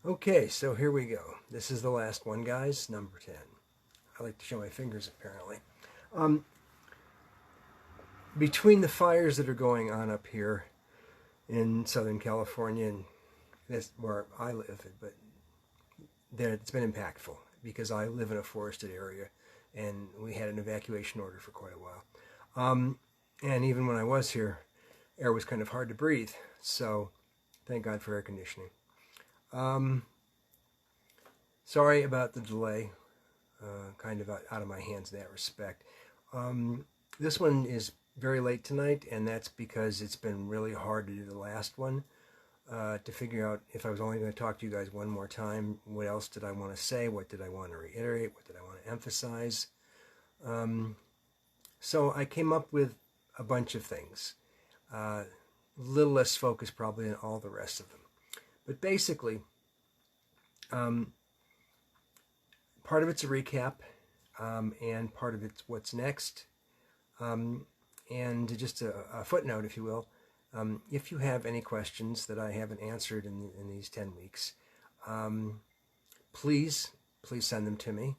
Okay, so here we go. This is the last one, guys, number 10. I like to show my fingers, apparently. Um, Between the fires that are going on up here in Southern California, and that's where I live, but it's been impactful because I live in a forested area, and we had an evacuation order for quite a while. And even when I was here, air was kind of hard to breathe, so thank God for air conditioning. Sorry about the delay, kind of out of my hands in that respect. This one is very late tonight, and that's because it's been really hard to do the last one, to figure out if I was only going to talk to you guys one more time, what else did I want to say, what did I want to reiterate, what did I want to emphasize. So I came up with a bunch of things, a little less focused probably than all the rest of them. But basically, part of it's a recap, and part of it's what's next. And just a footnote, if you will, if you have any questions that I haven't answered in these 10 weeks, please send them to me.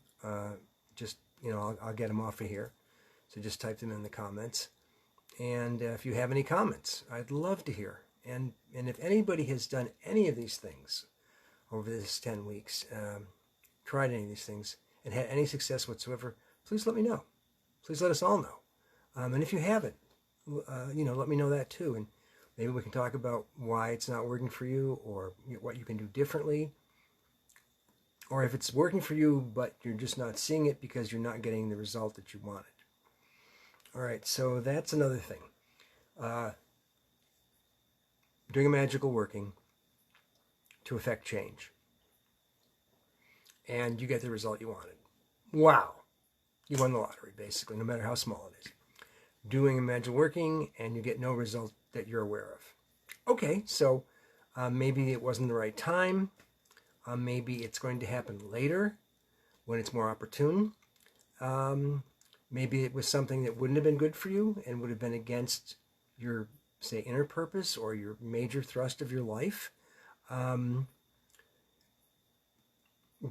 Just, I'll get them off of here. So just type them in the comments. And if you have any comments, I'd love to hear. And if anybody has done any of these things over this 10 weeks, tried any of these things, and had any success whatsoever, please let me know. Please let us all know. And if you haven't, let me know that too. And maybe we can talk about why it's not working for you, or what you can do differently. Or if it's working for you, but you're just not seeing it because you're not getting the result that you wanted. All right, so that's another thing. Doing a magical working to affect change. And you get the result you wanted. Wow. You won the lottery, basically, no matter how small it is. Doing a magical working and you get no result that you're aware of. Okay, so maybe it wasn't the right time. Maybe it's going to happen later when it's more opportune. Maybe it was something that wouldn't have been good for you and would have been against your, say, inner purpose or your major thrust of your life.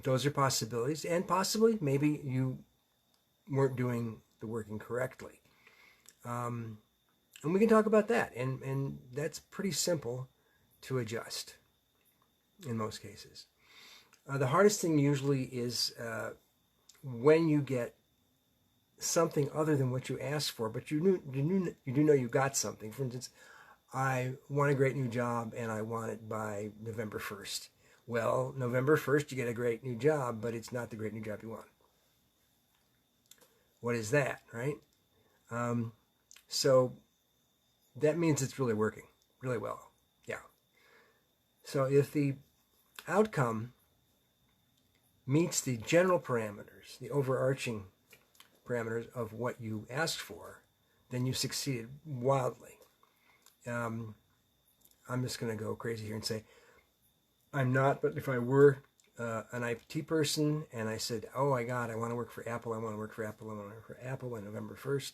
Those are possibilities. And possibly, maybe you weren't doing the working correctly. And we can talk about that. And that's pretty simple to adjust in most cases. The hardest thing usually is when you get something other than what you asked for, but you do know you got something. For instance, I want a great new job and I want it by November 1st. Well, November 1st you get a great new job, but it's not the great new job you want. What is that, right? So that means it's really working really well. Yeah. So if the outcome meets the general parameters, the overarching parameters of what you asked for, then you succeeded wildly. I'm just going to go crazy here and say, I'm not, but if I were an IT person and I said, oh my God, I want to work for Apple, I want to work for Apple, I want to work for Apple on November 1st,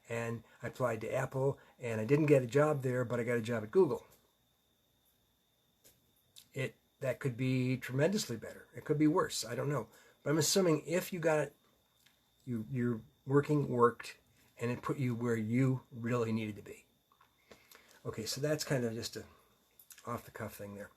and I applied to Apple and I didn't get a job there, but I got a job at Google. That could be tremendously better. It could be worse. I don't know. But I'm assuming if you got it, your working worked, and it put you where you really needed to be. Okay, so that's kind of just a off-the-cuff thing there.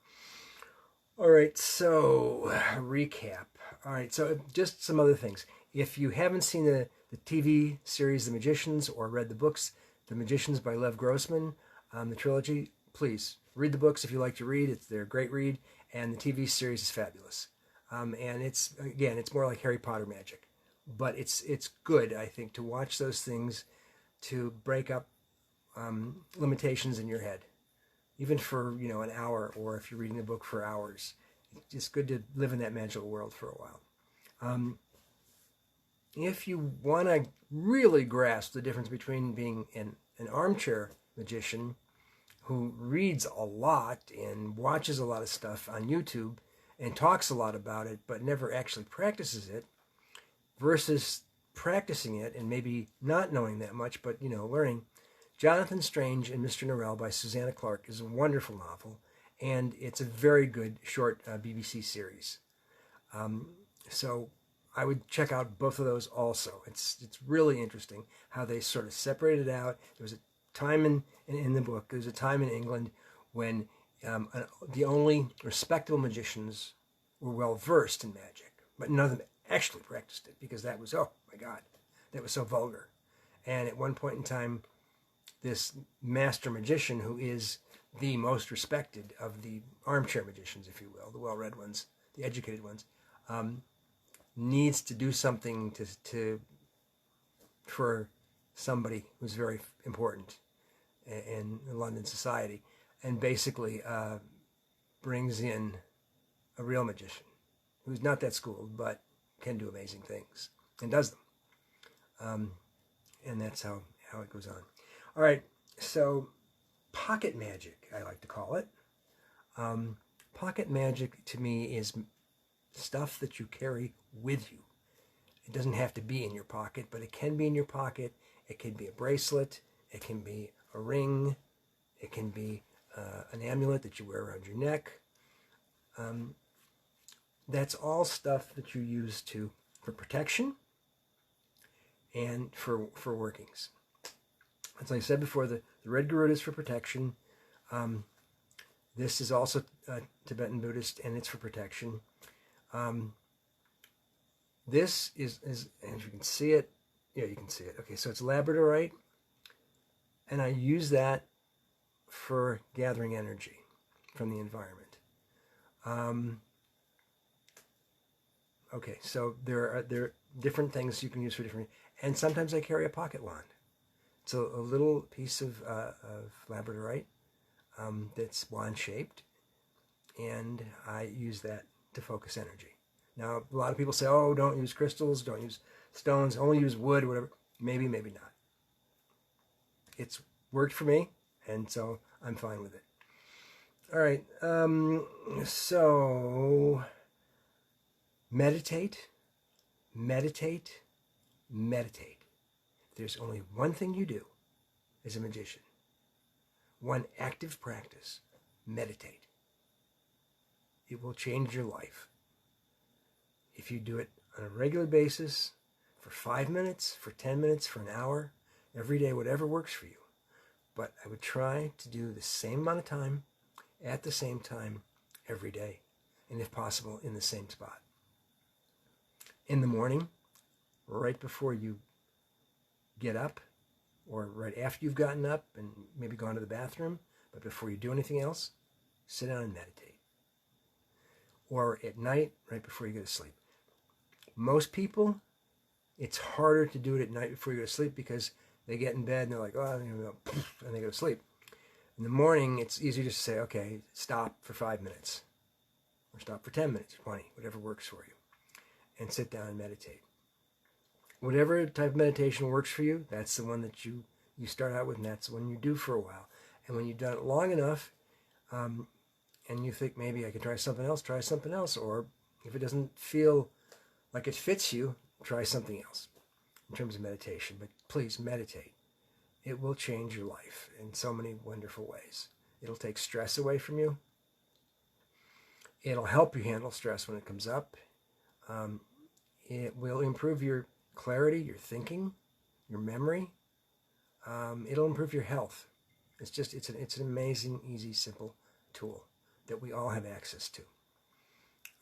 All right, so recap. All right, so just some other things. If you haven't seen the TV series The Magicians or read the books The Magicians by Lev Grossman, the trilogy, please read the books if you like to read. They're a great read, and the TV series is fabulous. And it's more like Harry Potter magic. But it's good, I think, to watch those things to break up limitations in your head, even for an hour, or if you're reading a book for hours. It's just good to live in that magical world for a while. If you want to really grasp the difference between being an armchair magician who reads a lot and watches a lot of stuff on YouTube and talks a lot about it but never actually practices it, versus practicing it and maybe not knowing that much, but learning. Jonathan Strange and Mr. Norrell by Susanna Clarke is a wonderful novel, and it's a very good short BBC series. So I would check out both of those also. It's really interesting how they sort of separated out. There was a time in the book, there was a time in England when the only respectable magicians were well versed in magic, but none of them actually practiced it because that was, oh my God, that was so vulgar. And at one point in time, this master magician, who is the most respected of the armchair magicians, if you will, the well-read ones, the educated ones, needs to do something for somebody who's very important in London society, and basically brings in a real magician who's not that schooled but can do amazing things and does them. And that's how it goes on. All right, so pocket magic, I like to call it. Pocket magic to me is stuff that you carry with you. It doesn't have to be in your pocket, but it can be in your pocket. It can be a bracelet. It can be a ring. It can be an amulet that you wear around your neck. That's all stuff that you use for protection and for workings. As I said before, the red Garuda is for protection. This is also Tibetan Buddhist, and it's for protection. This is, as you can see it, yeah, you can see it. Okay, so it's labradorite, and I use that for gathering energy from the environment. Okay, so there are different things you can use for different, and sometimes I carry a pocket wand. It's a little piece of labradorite that's wand-shaped, and I use that to focus energy. Now, a lot of people say, oh, don't use crystals, don't use stones, only use wood, whatever. Maybe, maybe not. It's worked for me, and so I'm fine with it. All right, so meditate, meditate, meditate. There's only one thing you do as a magician. One active practice. Meditate. It will change your life. If you do it on a regular basis, for 5 minutes, for 10 minutes, for an hour, every day, whatever works for you. But I would try to do the same amount of time, at the same time, every day. And if possible, in the same spot. In the morning, right before you get up, or right after you've gotten up and maybe gone to the bathroom, but before you do anything else, sit down and meditate. Or at night, right before you go to sleep. Most people, it's harder to do it at night before you go to sleep because they get in bed and they're like, oh, and they go to sleep. In the morning, it's easier just to say, okay, stop for 5 minutes, or stop for 10 minutes, or 20, whatever works for you, and sit down and meditate. Whatever type of meditation works for you, that's the one that you start out with, and that's the one you do for a while. And when you've done it long enough, and you think maybe I can try something else, or if it doesn't feel like it fits you, try something else in terms of meditation. But please meditate. It will change your life in so many wonderful ways. It'll take stress away from you. It'll help you handle stress when it comes up. It will improve your clarity, your thinking, your memory. It'll improve your health. It's an amazing, easy, simple tool that we all have access to.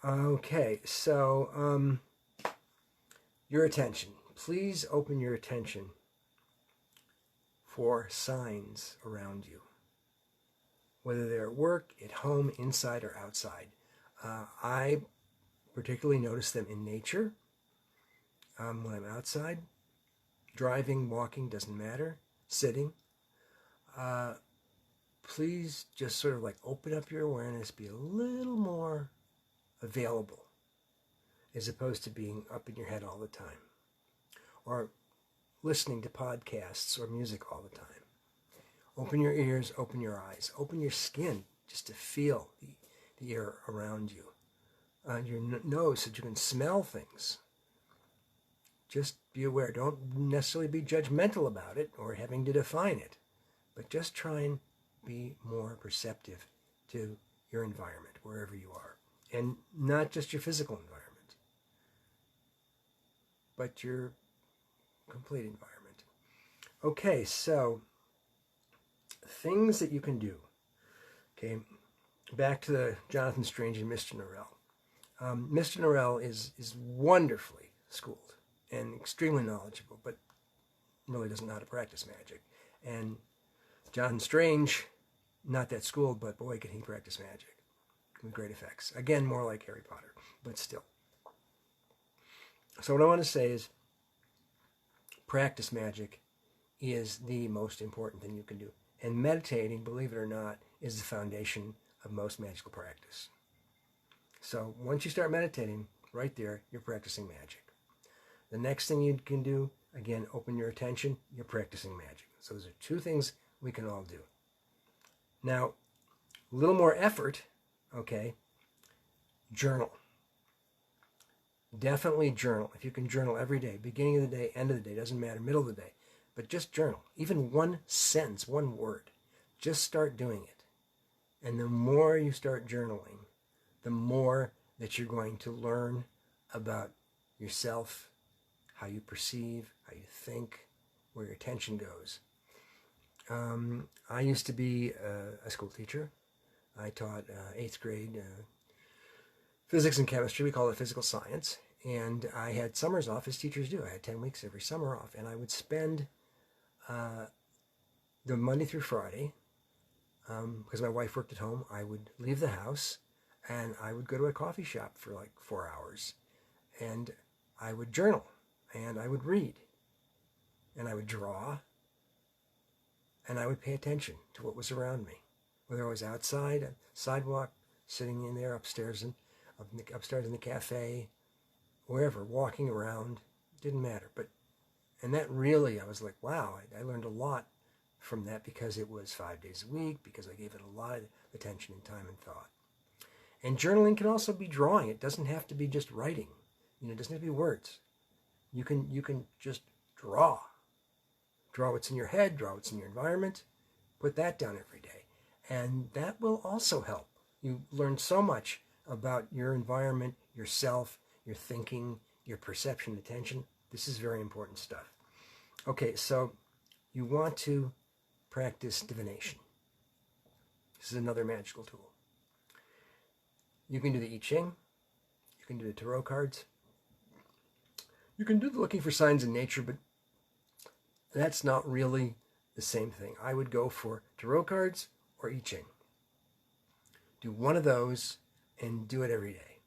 Okay, so your attention. Please open your attention for signs around you, whether they're at work, at home, inside, or outside. I particularly notice them in nature. When I'm outside, driving, walking, doesn't matter, sitting. Please just sort of like open up your awareness, be a little more available as opposed to being up in your head all the time or listening to podcasts or music all the time. Open your ears, open your eyes, open your skin just to feel the air around you. Your nose so that you can smell things. Just be aware. Don't necessarily be judgmental about it or having to define it, but just try and be more perceptive to your environment, wherever you are. And not just your physical environment, but your complete environment. Okay, so things that you can do. Okay, back to the Jonathan Strange and Mr. Norrell. Mr. Norrell is wonderfully schooled and extremely knowledgeable, but really doesn't know how to practice magic. And Jonathan Strange, not that schooled, but boy, can he practice magic with great effects. Again, more like Harry Potter, but still. So what I want to say is practice magic is the most important thing you can do. And meditating, believe it or not, is the foundation of most magical practice. So once you start meditating, right there, you're practicing magic. The next thing you can do, again, open your attention, you're practicing magic. So those are two things we can all do. Now, a little more effort, okay, journal. Definitely journal. If you can journal every day, beginning of the day, end of the day, doesn't matter, middle of the day, but just journal. Even one sentence, one word. Just start doing it. And the more you start journaling, the more that you're going to learn about yourself, how you perceive, how you think, where your attention goes. I used to be a school teacher. I taught 8th grade physics and chemistry. We call it physical science. And I had summers off, as teachers do. I had 10 weeks every summer off. And I would spend the Monday through Friday, because my wife worked at home, I would leave the house and I would go to a coffee shop for like 4 hours. And I would journal and I would read and I would draw and I would pay attention to what was around me. Whether I was outside, a sidewalk, sitting in there upstairs in the cafe, wherever, walking around, didn't matter. And that really, I was like, wow, I learned a lot from that because it was 5 days a week, because I gave it a lot of attention and time and thought. And journaling can also be drawing. It doesn't have to be just writing. It doesn't have to be words. You can just draw. Draw what's in your head, draw what's in your environment. Put that down every day. And that will also help. You learn so much about your environment, yourself, your thinking, your perception, attention. This is very important stuff. Okay, so you want to practice divination. This is another magical tool. You can do the I Ching. You can do the tarot cards. You can do the looking for signs in nature, but that's not really the same thing. I would go for tarot cards or I Ching. Do one of those and do it every day.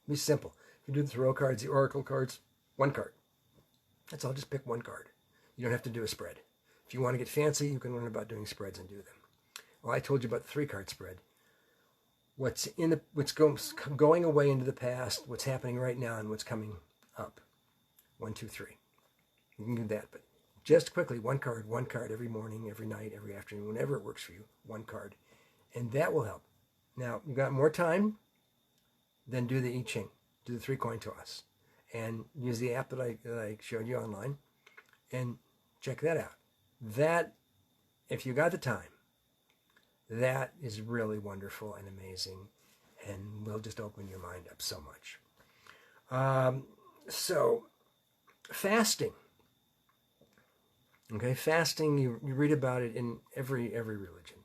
Be simple. If you do the tarot cards, the oracle cards, one card. That's all. Just pick one card. You don't have to do a spread. If you want to get fancy, you can learn about doing spreads and do them. Well, I told you about the 3-card spread. What's going away into the past, what's happening right now, and what's coming up. 1, 2, 3. You can do that, but just quickly, one card every morning, every night, every afternoon, whenever it works for you, one card. And that will help. Now, you've got more time, then do the I Ching. Do the 3-coin toss. And use the app that I showed you online and check that out. That, if you got the time, that is really wonderful and amazing and will just open your mind up so much. So, fasting. Okay, fasting, you read about it in every religion.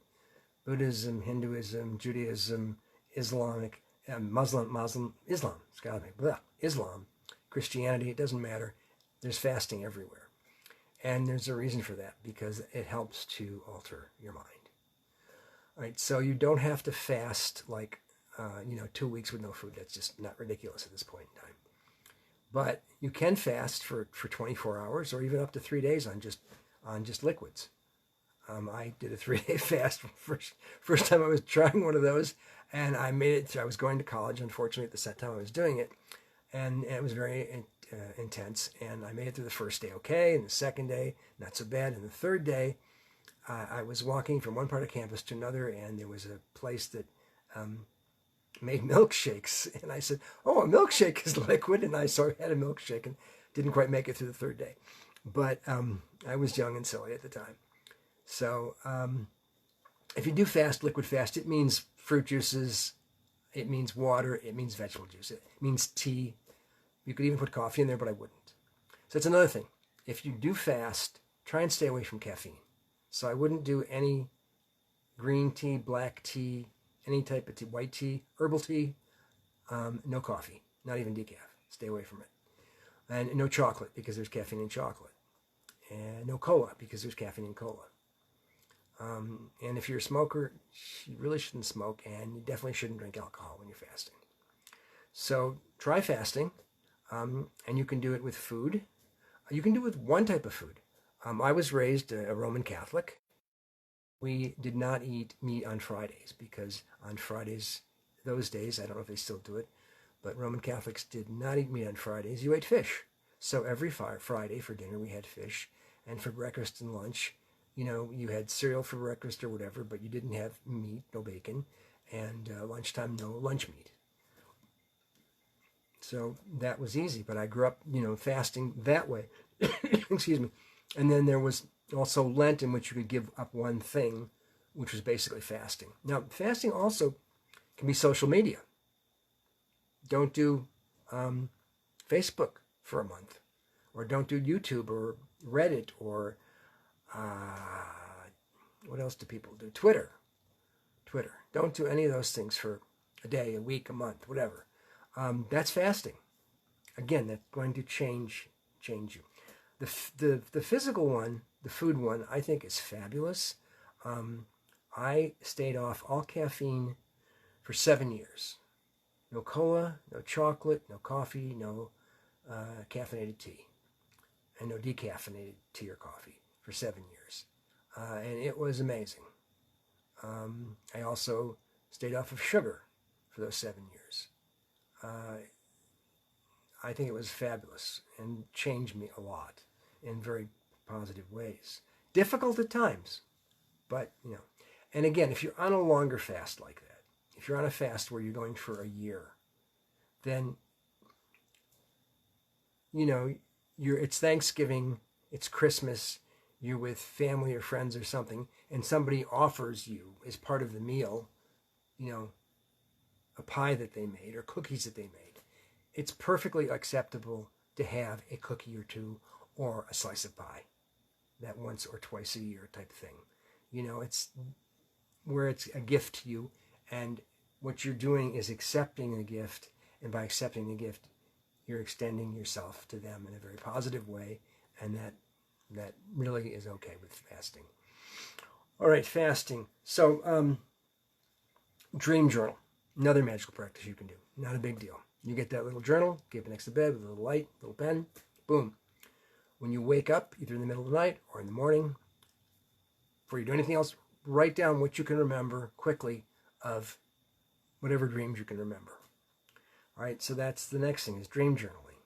Buddhism, Hinduism, Judaism, Islamic, Islam, Islam, Christianity, it doesn't matter. There's fasting everywhere. And there's a reason for that, because it helps to alter your mind. All right, so you don't have to fast like, 2 weeks with no food. That's just not ridiculous at this point in time. But you can fast for 24 hours or even up to 3 days on just liquids. I did a 3-day fast first time I was trying one of those, and I made it through. I was going to college, unfortunately, at the set time I was doing it, and it was very intense, and I made it through the first day okay, and the second day, not so bad, and the third day, I was walking from one part of campus to another, and there was a place that made milkshakes, and I said, oh, a milkshake is liquid, and I had a milkshake, and didn't quite make it through the third day, but I was young and silly at the time. So if you do fast, liquid fast, it means fruit juices, it means water, it means vegetable juice, it means tea. You could even put coffee in there, but I wouldn't. So that's another thing. If you do fast, try and stay away from caffeine. So I wouldn't do any green tea, black tea, any type of tea, white tea, herbal tea, no coffee, not even decaf. Stay away from it. And no chocolate because there's caffeine in chocolate. And no cola because there's caffeine in cola. And if you're a smoker, you really shouldn't smoke, and you definitely shouldn't drink alcohol when you're fasting. So try fasting, and you can do it with food. You can do it with one type of food. I was raised a Roman Catholic. We did not eat meat on Fridays because on Fridays, those days, I don't know if they still do it, but Roman Catholics did not eat meat on Fridays. You ate fish. So every Friday for dinner we had fish, and for breakfast and lunch, you had cereal for breakfast or whatever, but you didn't have meat, no bacon, and lunchtime, no lunch meat. So that was easy, but I grew up, fasting that way. Excuse me. And then there was also Lent, in which you could give up one thing, which was basically fasting. Now, fasting also can be social media. Don't do Facebook for a month, or don't do YouTube or Reddit or what else do people do? Twitter. Don't do any of those things for a day, a week, a month, whatever. That's fasting. Again, that's going to change you. The physical one, the food one, I think is fabulous. I stayed off all caffeine for 7 years. No cola, no chocolate, no coffee, no caffeinated tea, and no decaffeinated tea or coffee for 7 years. And it was amazing. I also stayed off of sugar for those 7 years. I think it was fabulous and changed me a lot in very positive ways. Difficult at times, but, And again, if you're on a longer fast like that, if you're on a fast where you're going for a year, then, it's Thanksgiving, it's Christmas, you're with family or friends or something, and somebody offers you as part of the meal, a pie that they made or cookies that they made. It's perfectly acceptable to have a cookie or two or a slice of pie, that once or twice a year type thing. It's where it's a gift to you, and what you're doing is accepting the gift, and by accepting the gift, you're extending yourself to them in a very positive way, and that really is okay with fasting. All right, fasting. So, dream journal, another magical practice you can do. Not a big deal. You get that little journal, keep it next to bed with a little light, little pen, boom. When you wake up, either in the middle of the night or in the morning, before you do anything else, write down what you can remember quickly of whatever dreams you can remember. All right, so that's the next thing, is dream journaling.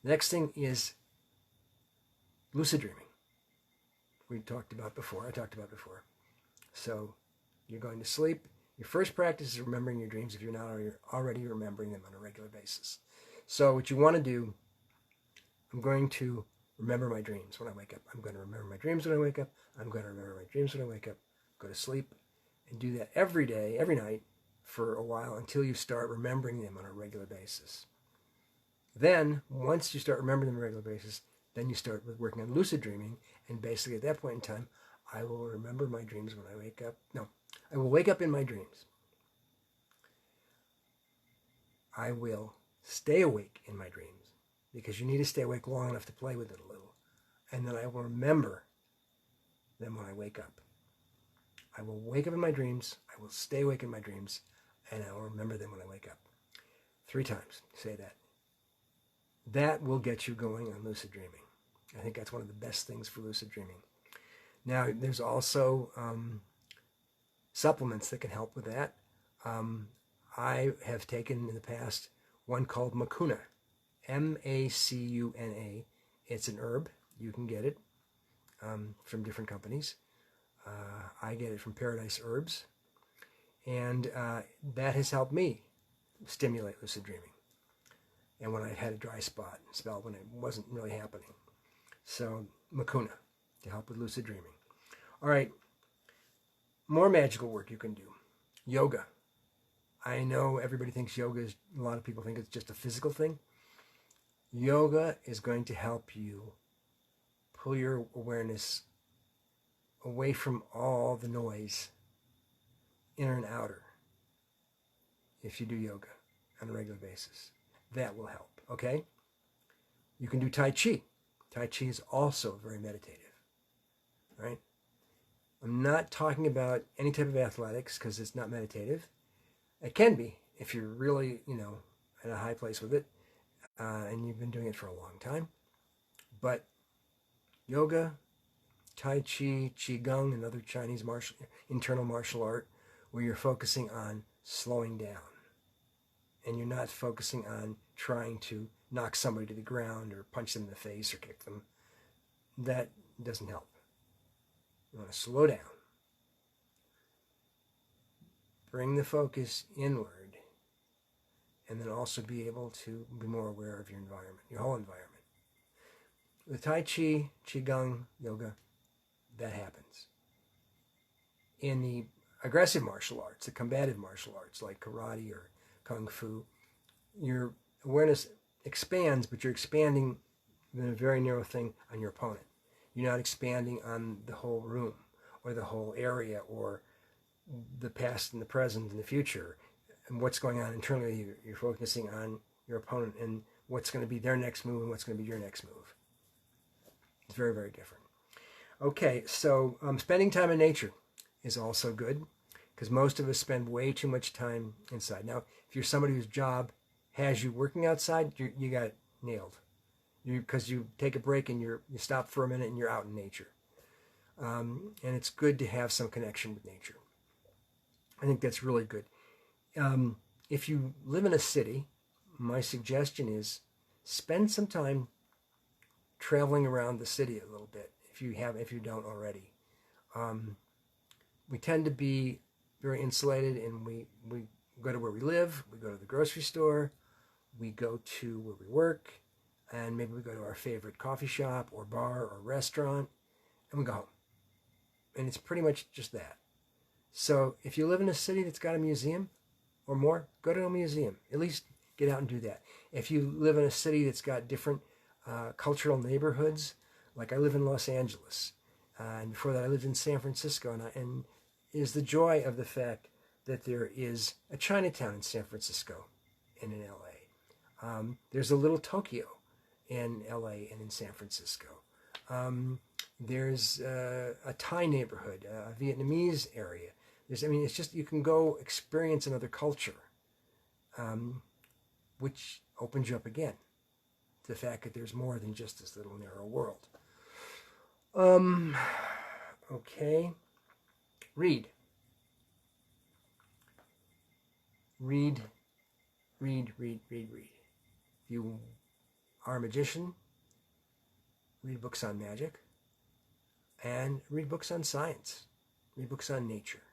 The next thing is lucid dreaming. I talked about before. So you're going to sleep. Your first practice is remembering your dreams if you're not already remembering them on a regular basis. So what you want to do, I'm going to remember my dreams when I wake up. I'm going to remember my dreams when I wake up. I'm going to remember my dreams when I wake up. Go to sleep and do that every day, every night for a while until you start remembering them on a regular basis. Then, once you start remembering them on a regular basis, then you start working on lucid dreaming, and basically at that point in time, I will remember my dreams when I wake up. No, I will wake up in my dreams. I will stay awake in my dreams, because you need to stay awake long enough to play with it a little. And then I will remember them when I wake up. I will wake up in my dreams, I will stay awake in my dreams, and I will remember them when I wake up. 3 times, say that. That will get you going on lucid dreaming. I think that's one of the best things for lucid dreaming. Now, there's also supplements that can help with that. I have taken in the past one called Mucuna, Macuna. It's an herb. You can get it from different companies. I get it from Paradise Herbs. And that has helped me stimulate lucid dreaming. And when I've had a dry spell when it wasn't really happening. So, Mucuna, to help with lucid dreaming. All right. More magical work you can do. Yoga. I know everybody thinks yoga is, a lot of people think it's just a physical thing. Yoga is going to help you pull your awareness away from all the noise, inner and outer, if you do yoga on a regular basis. That will help, okay? You can do Tai Chi. Tai Chi is also very meditative, right? I'm not talking about any type of athletics because it's not meditative. It can be if you're really, at a high place with it, and you've been doing it for a long time. But yoga, Tai Chi, Qigong, another Chinese internal martial art, where you're focusing on slowing down. And you're not focusing on trying to knock somebody to the ground or punch them in the face or kick them. That doesn't help. You want to slow down. Bring the focus inward. And then also be able to be more aware of your environment, your whole environment. With Tai Chi, Qigong, yoga, that happens. In the aggressive martial arts, the combative martial arts like karate or kung fu, your awareness expands, but you're expanding in a very narrow thing on your opponent. You're not expanding on the whole room or the whole area or the past and the present and the future and what's going on internally. You're focusing on your opponent and what's going to be their next move and what's going to be your next move. It's very, very different. Okay, so spending time in nature is also good because most of us spend way too much time inside. Now, if you're somebody whose job has you working outside, you got it nailed. Because you take a break and you stop for a minute and you're out in nature. And it's good to have some connection with nature. I think that's really good. If you live in a city, my suggestion is spend some time traveling around the city a little bit if you don't already. We tend to be very insulated, and we go to where we live, we go to the grocery store, we go to where we work, and maybe we go to our favorite coffee shop or bar or restaurant, and we go home. And it's pretty much just that. So if you live in a city that's got a museum or more, go to a museum. At least get out and do that. If you live in a city that's got different cultural neighborhoods, like I live in Los Angeles, and before that I lived in San Francisco, and it is the joy of the fact that there is a Chinatown in San Francisco and in LA. There's a little Tokyo in LA and in San Francisco. There's a Thai neighborhood, a Vietnamese area. It's just, you can go experience another culture, which opens you up again to the fact that there's more than just this little narrow world. Okay. Read. If you are a magician, read books on magic, and read books on science, read books on nature,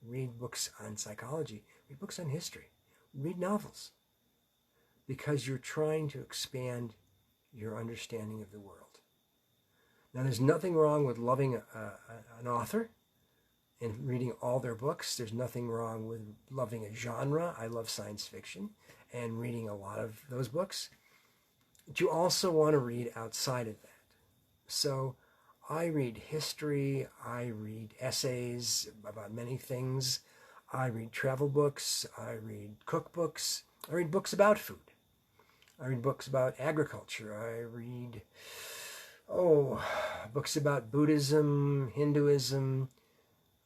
read books on psychology, read books on history, read novels, because you're trying to expand your understanding of the world. Now, there's nothing wrong with loving an author and reading all their books. There's nothing wrong with loving a genre. I love science fiction and reading a lot of those books. But you also want to read outside of that. So I read history, I read essays about many things, I read travel books, I read cookbooks, I read books about food, I read books about agriculture, I read books about Buddhism, Hinduism.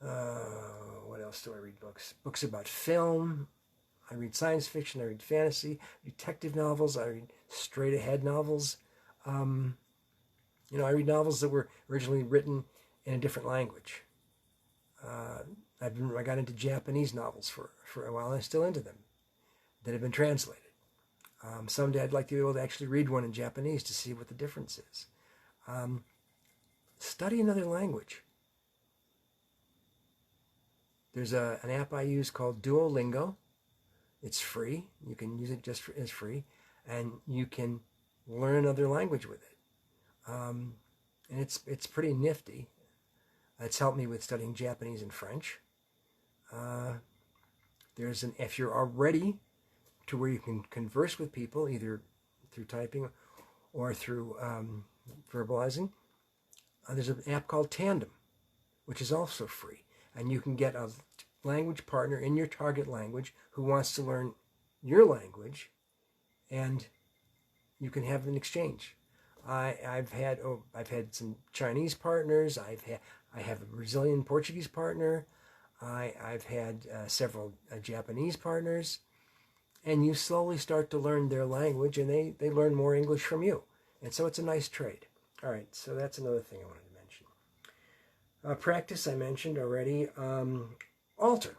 What else do I read? Books about film. I read science fiction, I read fantasy, detective novels, I read straight ahead novels. I read novels that were originally written in a different language. I got into Japanese novels for a while, and I'm still into them, that have been translated. Someday I'd like to be able to actually read one in Japanese to see what the difference is. Study another language. There's an app I use called Duolingo. It's free. You can use it it's free, and you can learn another language with it. And it's pretty nifty. It's helped me with studying Japanese and French. If you're already to where you can converse with people, either through typing or through verbalizing, there's an app called Tandem, which is also free. And you can get a language partner in your target language who wants to learn your language, and you can have an exchange. I've had some Chinese partners. I have a Brazilian Portuguese partner. I've had several Japanese partners, and you slowly start to learn their language, and they learn more English from you, and so it's a nice trade. All right, so that's another thing I wanted to mention. Practice I mentioned already. Altar.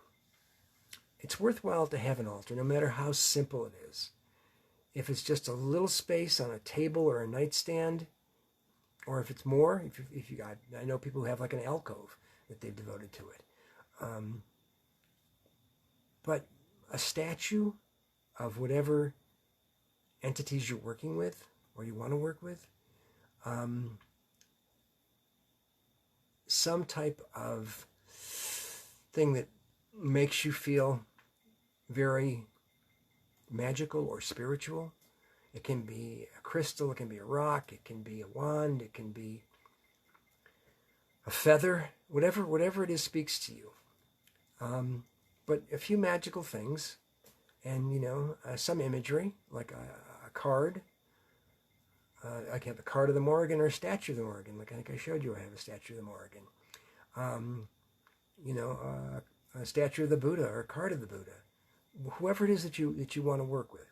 It's worthwhile to have an altar, no matter how simple it is. If it's just a little space on a table or a nightstand, or if it's more, if you got, I know people who have like an alcove that they've devoted to it. But a statue of whatever entities you're working with or you want to work with, some type of thing that makes you feel very magical or spiritual. It can be a crystal, it can be a rock, it can be a wand, it can be a feather, whatever it is speaks to you. But a few magical things, and some imagery, like a card. I can have a card of the Morrigan or a statue of the Morrigan. Like I think I showed you, I have a statue of the Morrigan. A statue of the Buddha or a card of the Buddha. Whoever it is that you want to work with.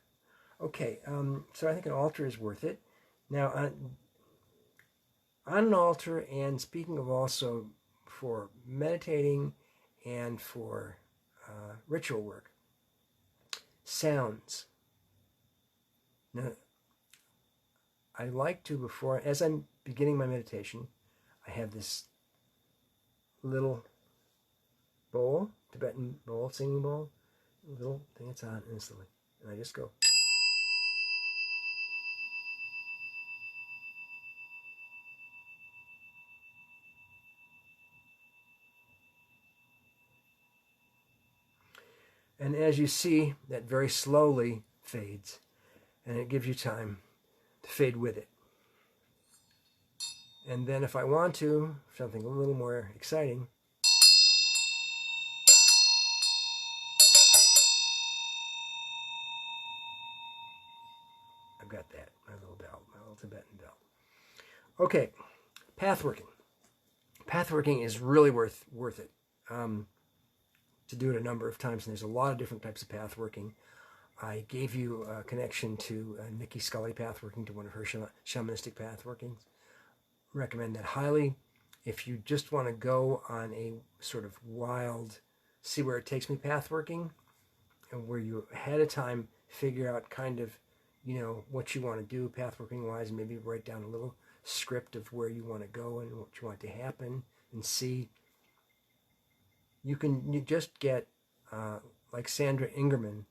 Okay, so I think an altar is worth it. Now, on an altar, and speaking of also for meditating and for ritual work, sounds. Now, I like to, as I'm beginning my meditation, I have this little bowl, Tibetan bowl, singing bowl, little thing that's on instantly, and I just go. And as you see, that very slowly fades, and it gives you time to fade with it. And then if I want to, something a little more exciting, I've got that, my little bell, my little Tibetan bell. Okay, pathworking. Pathworking is really worth it. To do it a number of times, and there's a lot of different types of pathworking. I gave you a connection to Nikki Scully pathworking, to one of her shamanistic pathworkings. Recommend that highly. If you just want to go on a sort of wild, see where it takes me pathworking, and where you ahead of time figure out kind of, what you want to do pathworking wise, and maybe write down a little script of where you want to go and what you want to happen, and see. You just get, like Sandra Ingerman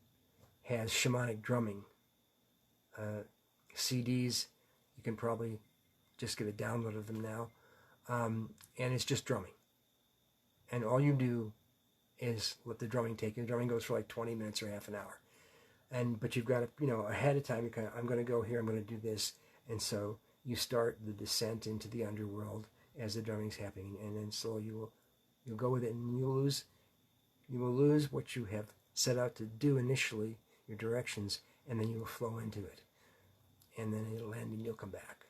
has shamanic drumming CDs. You can probably just get a download of them now. And it's just drumming. And all you do is let the drumming take you. The drumming goes for like 20 minutes or half an hour. But you've got to, ahead of time, I'm going to go here, I'm going to do this. And so you start the descent into the underworld as the drumming's happening. And then slowly you'll go with it, and you will lose what you have set out to do initially, your directions, and then you will flow into it. And then it'll end and you'll come back.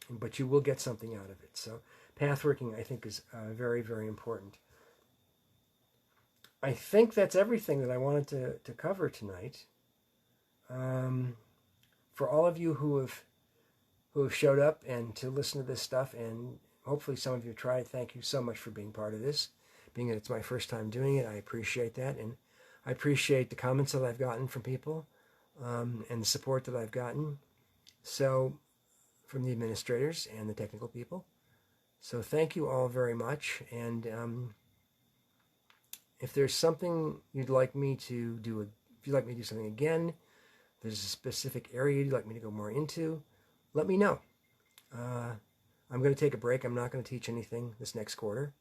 But you will get something out of it. So pathworking, I think, is very, very important. I think that's everything that I wanted to cover tonight. For all of you who have showed up and to listen to this stuff, and hopefully some of you tried, thank you so much for being part of this. Being that it's my first time doing it, I appreciate that, and I appreciate the comments that I've gotten from people, and the support that I've gotten. So, from the administrators and the technical people. So thank you all very much, and if there's something you'd like me to do, if you'd like me to do something again, if there's a specific area you'd like me to go more into, let me know. I'm going to take a break. I'm not going to teach anything this next quarter.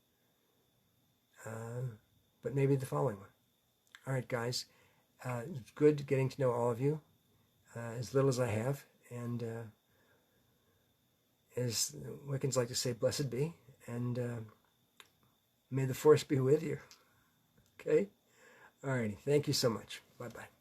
but maybe the following one. All right, guys. It's good getting to know all of you, as little as I have, and as Wiccans like to say, blessed be, and may the force be with you. Okay? All righty. Thank you so much. Bye-bye.